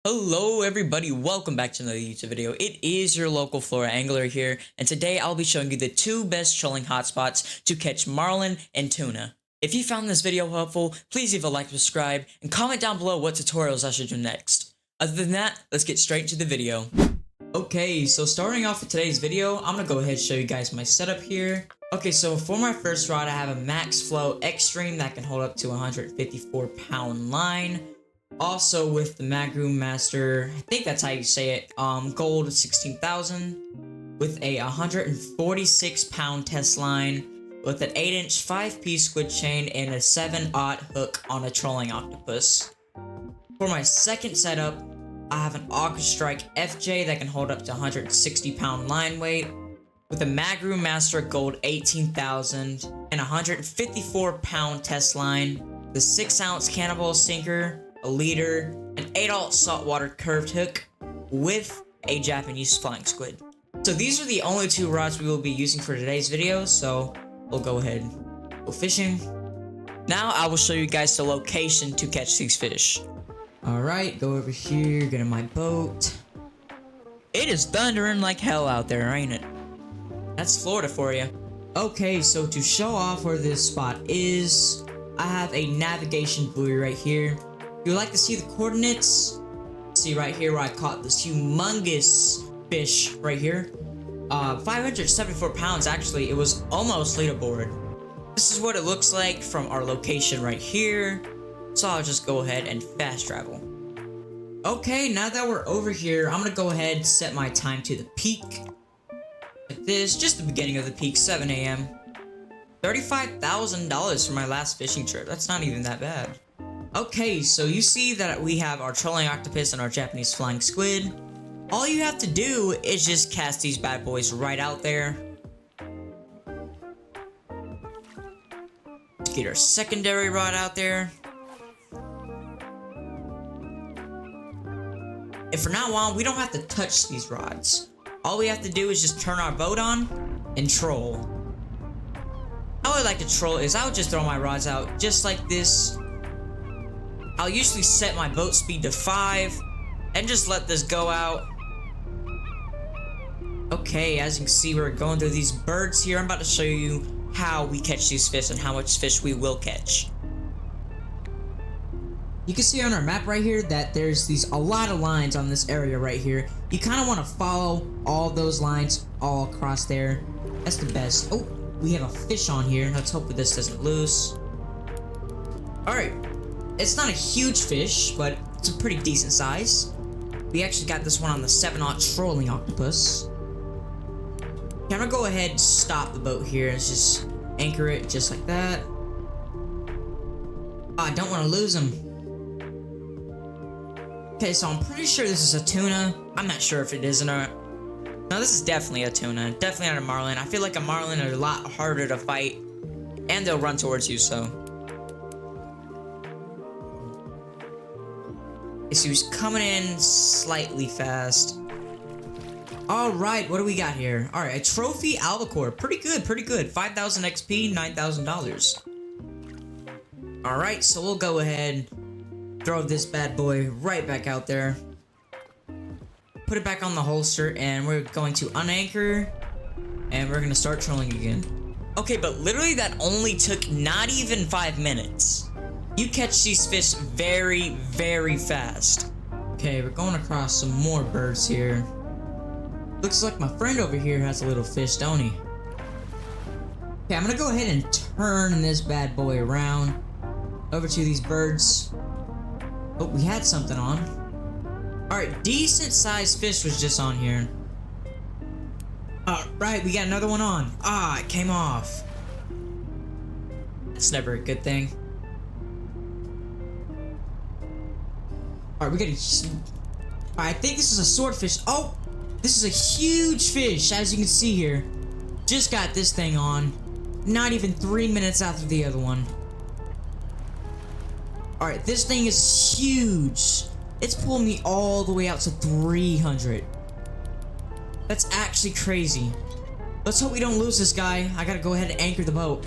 Hello everybody, welcome back to another YouTube video. It is your local Florida angler here, and today I'll be showing you the two best trolling hotspots to catch marlin and tuna. If you found this video helpful, please leave a like, subscribe, and comment down below what tutorials I should do next. Other than that, let's get straight into the video. Okay, so starting off with today's video, I'm gonna go ahead and show you guys my setup here. Okay, so for my first rod, I have a Max Flow Extreme that can hold up to 154-pound line. Also with the Magroom Master, I think that's how you say it, gold 16,000 with a 146-pound test line with an 8-inch 5-piece squid chain and a 7/0 hook on a trolling octopus. For my second setup, I have an Aqua Strike FJ that can hold up to 160-pound line weight with a Magroom Master gold 18,000 and 154-pound test line, the 6-ounce Cannibal Sinker, a leader, an 8/0 saltwater curved hook with a Japanese flying squid. So these are the only two rods we will be using for today's video, so we'll go ahead and go fishing. Now I will show you guys the location to catch these fish. Alright, go over here, get in my boat. It is thundering like hell out there, ain't it? That's Florida for you. Okay, so to show off where this spot is, I have a navigation buoy right here. If you'd like to see the coordinates, see right here where I caught this humongous fish right here. 574 pounds actually, it was almost leaderboard. This is what it looks like from our location right here. So I'll just go ahead and fast travel. Okay, now that we're over here, I'm gonna go ahead and set my time to the peak. Like this, just the beginning of the peak, 7 a.m. $35,000 for my last fishing trip. That's not even that bad. Okay, so you see that we have our trolling octopus and our Japanese flying squid. All you have to do is just cast these bad boys right out there. Let's get our secondary rod out there. And from now on, we don't have to touch these rods. All we have to do is just turn our boat on and troll. How I like to troll is I would just throw my rods out just like this. I'll usually set my boat speed to 5 and just let this go out. Okay, as you can see, we're going through these birds here. I'm about to show you how we catch these fish and how much fish we will catch. You can see on our map right here that there's a lot of lines on this area right here. You kind of want to follow all those lines all across there. That's the best. Oh, we have a fish on here. Let's hope that this doesn't lose. Alright. It's not a huge fish, but it's a pretty decent size. We actually got this one on the 7/0 trolling octopus. Okay, I'm gonna go ahead and stop the boat here and just anchor it just like that. Oh, I don't want to lose him. Okay, so I'm pretty sure this is a tuna. I'm not sure if it is or not. No, this is definitely a tuna. Definitely not a marlin. I feel like a marlin are a lot harder to fight, and they'll run towards you, so. So he's coming in slightly fast. Alright, what do we got here? Alright, a trophy albacore. Pretty good, pretty good. 5,000 XP, $9,000. Alright, so we'll go ahead, throw this bad boy right back out there. Put it back on the holster, and we're going to unanchor, and we're gonna start trolling again. Okay, but literally that only took not even 5 minutes. You catch these fish very, very fast. Okay, we're going across some more birds here. Looks like my friend over here has a little fish, don't he? Okay, I'm gonna go ahead and turn this bad boy around over to these birds. Oh, we had something on. Alright, decent sized fish was just on here. Alright, we got another one on. Ah, it came off. That's never a good thing. Alright, we got a... Alright, I think this is a swordfish. Oh! This is a huge fish, as you can see here. Just got this thing on. Not even 3 minutes after the other one. Alright, this thing is huge. It's pulling me all the way out to 300. That's actually crazy. Let's hope we don't lose this guy. I gotta go ahead and anchor the boat.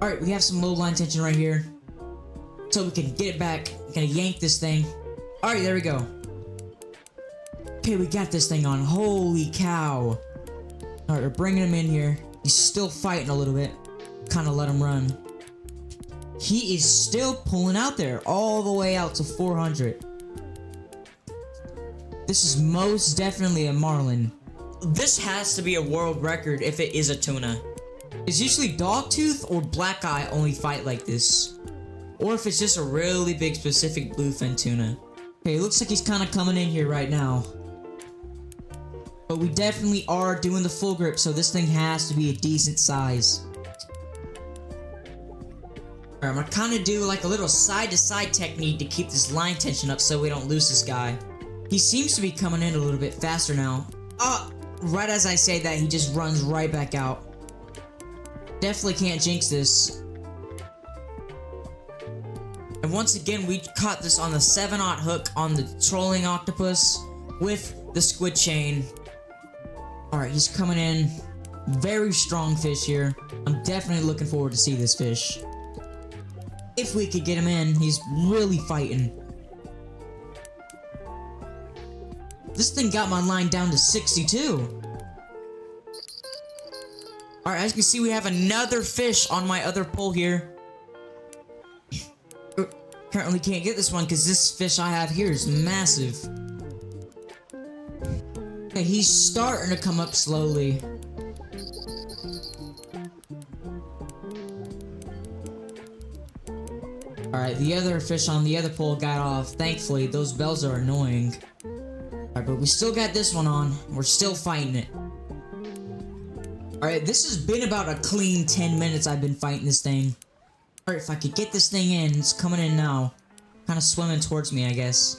Alright, we have some low line tension right here. So we can get it back, we Gonna yank this thing. Alright, there we go. Okay, we got this thing on. Holy cow. Alright, we're bringing him in here. He's still fighting a little bit. Kinda let him run. He is still pulling out there. All the way out to 400. This is most definitely a marlin. This has to be a world record if it is a tuna. It's usually dogtooth or black eye only fight like this. Or if it's just a really big specific bluefin tuna. Okay, it looks like he's kind of coming in here right now. But we definitely are doing the full grip, so this thing has to be a decent size. Alright, I'm gonna kind of do like a little side-to-side technique to keep this line tension up so we don't lose this guy. He seems to be coming in a little bit faster now. Right as I say that, he just runs right back out. Definitely can't jinx this. And once again, we caught this on the 7/0 hook on the trolling octopus with the squid chain. Alright, he's coming in. Very strong fish here. I'm definitely looking forward to see this fish. If we could get him in, he's really fighting. This thing got my line down to 62. Alright, as you can see, we have another fish on my other pole here. Currently can't get this one because this fish I have here is massive. Okay, he's starting to come up slowly. Alright, the other fish on the other pole got off. Thankfully, those bells are annoying. Alright, but we still got this one on. We're still fighting it. Alright, this has been about a clean 10 minutes I've been fighting this thing. Alright, if I could get this thing in, it's coming in now. Kind of swimming towards me, I guess.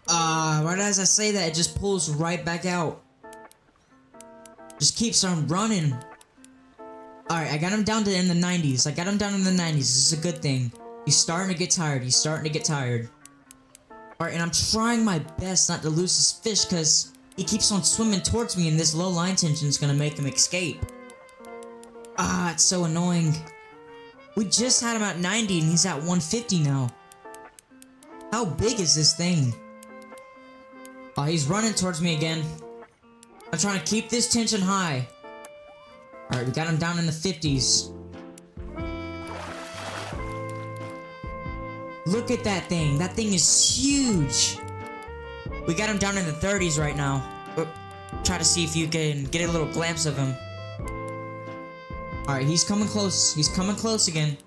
Right as I say that, it just pulls right back out. Just keeps on running. Alright, I got him down to in the 90s. I got him down in the 90s. This is a good thing. He's starting to get tired. He's starting to get tired. Alright, and I'm trying my best not to lose this fish because he keeps on swimming towards me and this low line tension is going to make him escape. It's so annoying. We just had him at 90 and he's at 150 now. How big is this thing? He's running towards me again. I'm trying to keep this tension high. Alright, we got him down in the 50s. Look at that thing. That thing is huge. We got him down in the 30s right now. Try to see if you can get a little glimpse of him. Alright, he's coming close. He's coming close again.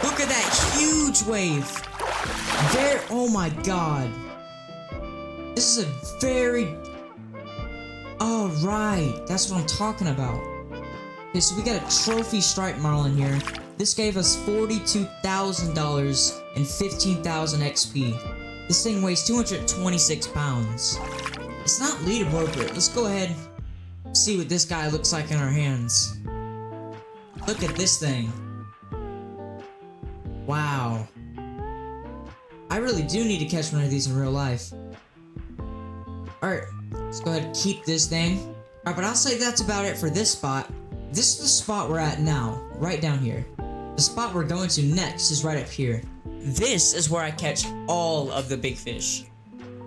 Look at that huge wave. Oh my god. This is a very... Alright, that's what I'm talking about. Okay, so we got a trophy striped marlin here. This gave us $42,000 and 15,000 XP. This thing weighs 226 pounds. It's not leaderboard, but let's go ahead and see what this guy looks like in our hands. Look at this thing. Wow. I really do need to catch one of these in real life. Alright, let's go ahead and keep this thing. Alright, but I'll say that's about it for this spot. This is the spot we're at now, right down here. The spot we're going to next is right up here. This is where I catch all of the big fish.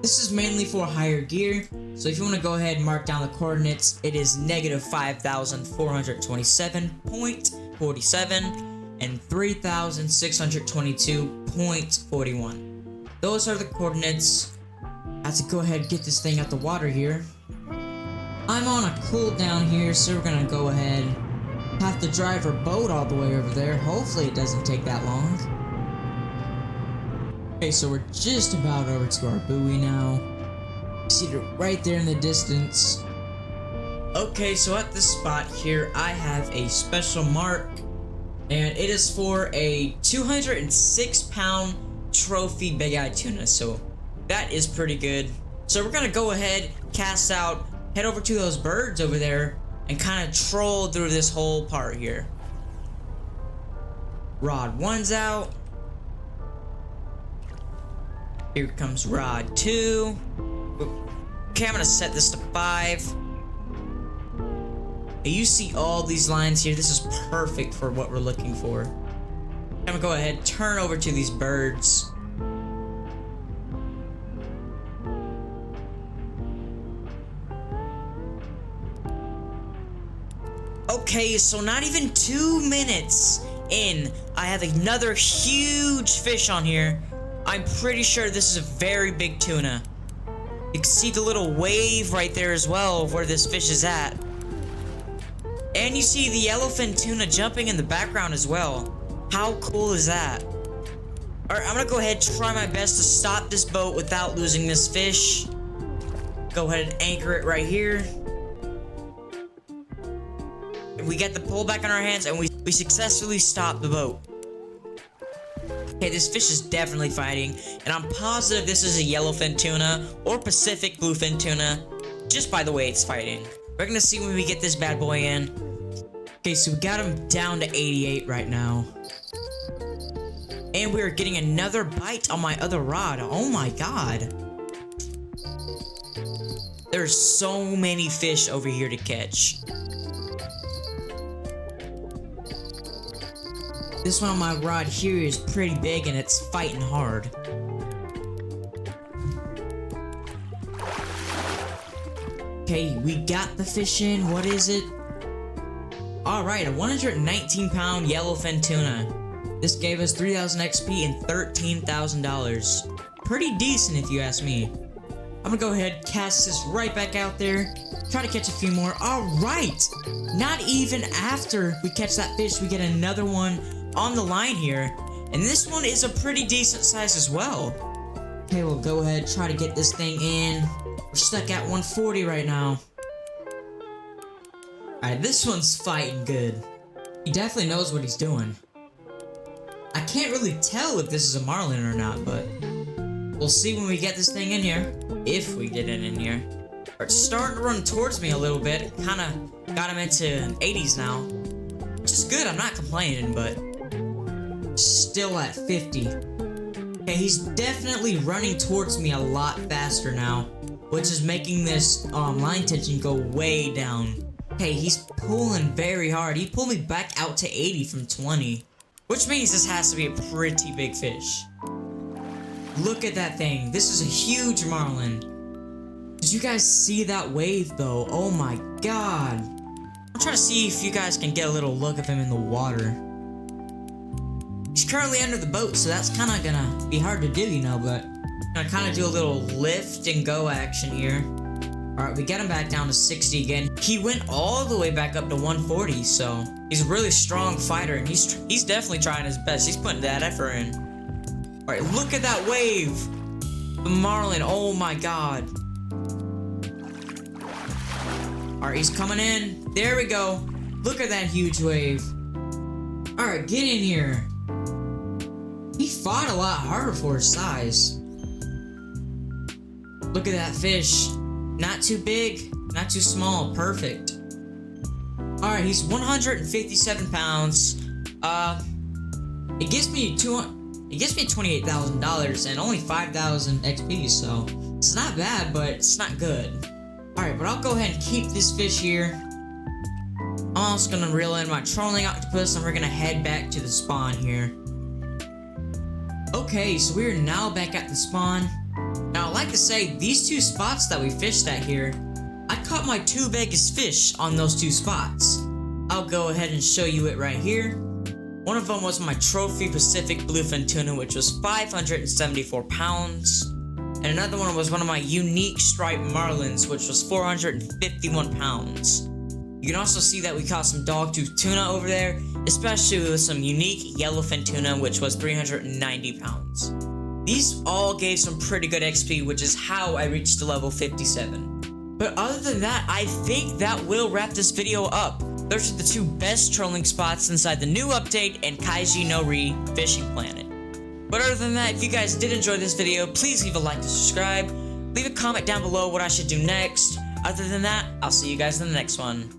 This is mainly for higher gear, so if you want to go ahead and mark down the coordinates, it is negative 5,427.47 and 3,622.41. Those are the coordinates. I have to go ahead and get this thing out the water here. I'm on a cooldown here, so we're gonna go ahead. Have to drive our boat all the way over there. Hopefully it doesn't take that long. Okay, so we're just about over to our buoy now. See it right there in the distance. Okay, so at this spot here, I have a special mark. And it is for a 206-pound trophy big-eyed tuna. So that is pretty good. So we're gonna go ahead, cast out, head over to those birds over there, and kind of troll through this whole part here. Rod 1's out. Here comes rod 2. Okay, I'm gonna set this to 5. And you see all these lines here. This is perfect for what we're looking for. I'm gonna go ahead, turn over to these birds. Okay, so not even 2 minutes in, I have another huge fish on here. I'm pretty sure this is a very big tuna. You can see the little wave right there as well of where this fish is at. And you see the yellowfin tuna jumping in the background as well. How cool is that? Alright, I'm gonna go ahead and try my best to stop this boat without losing this fish. Go ahead and anchor it right here. We get the pole back in our hands and we successfully stop the boat. Okay, this fish is definitely fighting, and I'm positive this is a yellowfin tuna or Pacific bluefin tuna, just by the way it's fighting. We're gonna see when we get this bad boy in. Okay, so we got him down to 88 right now. And we're getting another bite on my other rod. Oh my god. There's so many fish over here to catch. This one on my rod here is pretty big and it's fighting hard. Okay, we got the fish in. What is it? Alright, a 119-pound yellowfin tuna. This gave us 3,000 XP and $13,000. Pretty decent if you ask me. I'm gonna go ahead, cast this right back out there. Try to catch a few more. Alright! Not even after we catch that fish, we get another one on the line here, and this one is a pretty decent size as well. Okay, we'll go ahead, try to get this thing in. We're stuck at 140 right now. Alright, this one's fighting good. He definitely knows what he's doing. I can't really tell if this is a marlin or not, but we'll see when we get this thing in here. If we get it in here. It's starting to run towards me a little bit. Kinda got him into 80s now. Which is good, I'm not complaining, but still at 50. Okay, he's definitely running towards me a lot faster now, which is making this line tension go way down. Okay, he's pulling very hard. He pulled me back out to 80 from 20, which means this has to be a pretty big fish. Look at that thing. This is a huge marlin. Did you guys see that wave though? Oh my god. I'm trying to see if you guys can get a little look of him in the water. He's currently under the boat, so that's kind of gonna be hard to do, you know, but I'm gonna kind of do a little lift and go action here. Alright, we get him back down to 60 again. He went all the way back up to 140, so he's a really strong fighter, and he's definitely trying his best. He's putting that effort in. Alright, look at that wave! The marlin, oh my god. Alright, he's coming in. There we go. Look at that huge wave. Alright, get in here. He fought a lot harder for his size. Look at that fish. Not too big, not too small, perfect. Alright, he's 157 pounds. It gives me $28,000 and only 5,000 XP, so it's not bad, but it's not good. Alright, but I'll go ahead and keep this fish here. I'm also gonna reel in my trolling octopus and we're gonna head back to the spawn here. Okay, so we're now back at the spawn. Now, I'd like to say, these two spots that we fished at here, I caught my two biggest fish on those two spots. I'll go ahead and show you it right here. One of them was my trophy Pacific bluefin tuna, which was 574 pounds. And another one was one of my unique striped marlins, which was 451 pounds. You can also see that we caught some dogtooth tuna over there, especially with some unique yellowfin tuna, which was 390 pounds. These all gave some pretty good XP, which is how I reached to level 57. But other than that, I think that will wrap this video up. Those are the two best trolling spots inside the new update and Kaiji no Ri Fishing Planet. But other than that, if you guys did enjoy this video, please leave a like and subscribe. Leave a comment down below what I should do next. Other than that, I'll see you guys in the next one.